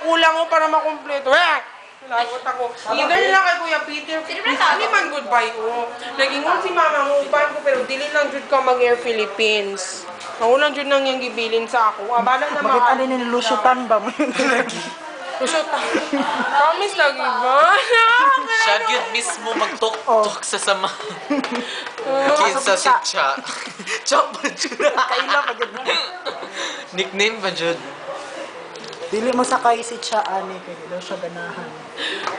kulang ko para makumpleto. Lagot ako. Either lang kay Kuya Peter, hindi man goodbye ko. Nag-ingon si mama mo, upahan ko, pero dili lang jud ka mag-Air Philippines. Ako lang jud nang yung gibilin sa ako. Abala na Bakit ano nilusutan ba mo yun lagi? Lusutan. Promise lagi ba? Siya yun mismo magtok-tok sa sama. Kinsa si Cha. Chok ba jud? Kaila pa jud. Nickname ba jud? Dili mo sakay si Cha ani kay daw siya ganahan.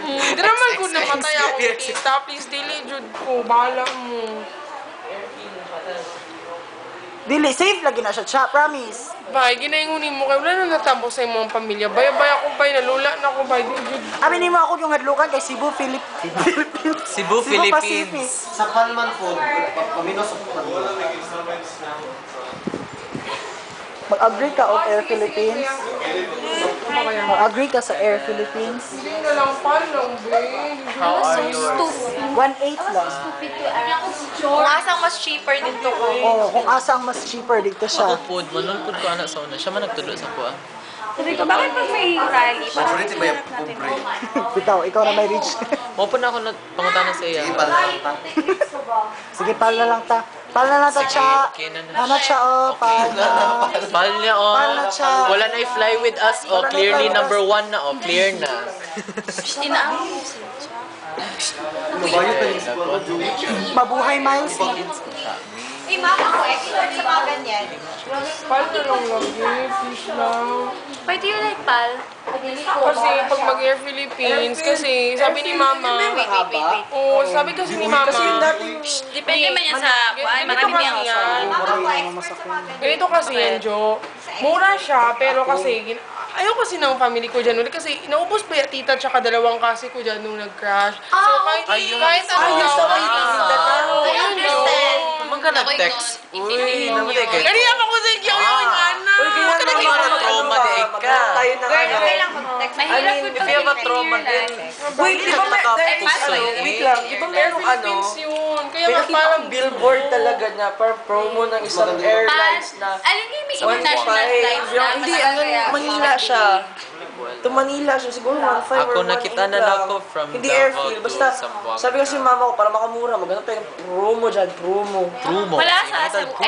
Hindi naman ko namatay ako kita. Please, dili jud ko. Bahala mo. Dili, safe lagi na siya, Cha, promise. Bay, ginaingunin mo kayo. Wala na natabo sa imong pamilya. Bay ako, bay. Nalula na ako, bay. Amin mo ako yung hadlukan kay Cebu, Philippines. Cebu, Philippines. Pacific. Sa Palman po, paminos sa Palman. Mag-agree ka of Air Philippines? Mag-agree ka sa Air Philippines? Hindi na lang lang, bay. How are you? 1.8 lang. Kung asang mas cheaper dito ko. Oo, kung asang mas cheaper dito siya. Ako po, manulpod ko anak sa una. Siya man nagtulo sa kuha. Sabi ko, bakit pag may rally? Paborito ba yung pobre? Bitaw, ikaw na may reach. Mapun na ako na pangutana sa iya. Ipal lang ta. Sige, pal na lang ta. Pal na lang ta, Cha. Okay na na. Ano, Cha, oh, pal na. Pal niya, oh. Pal na, Cha. Wala na i-fly with us, oh. Clearly number 1 na, oh. Clear na. Inaawin mo si Mabayo pa rin. Mabuhay, Miles. Hey, mama ko, expert sa mga ganyan. Pal na lang lagi. Please lang. Why do you like pal? Kasi pag mag-Air Philippines, kasi sabi ni mama, Wait. oh, sabi kasi ni mama, Depende man yan sa kuan. Marami niyang yan. Mama ko, expert sa mga ganyan. Ganito kasi yan, Jo. Mura siya, pero kasi, ayaw kasi ng family ko dyan ulit kasi inaubos pa yung tita tsaka dalawang kasi ko dyan nung nag-crash. So, kahit ano daw. I understand. Naman ka nag-text. Uy, naman eh. Kaya ako sa iyo yung ana. Huwag ka naging trauma di ka. Okay lang mag-text. Mahirap po If you have a trauma din. Wait, di ba wait lang, di ba merong ano, Yun. Kaya nga pinakita parang ang billboard talaga niya para promo ng isang airlines na Alin nga may international flights na. Hindi, ano, Manila siya. To Manila siya, siguro 1.5 Ako or 1.8 nakita na lang. ako from Hindi Davao airfield, to basta Zamboanga. sabi kasi mama ko para makamura, maganda pa yung promo dyan, promo. True mo. Wala Kasi sa nakita, Cebu. true.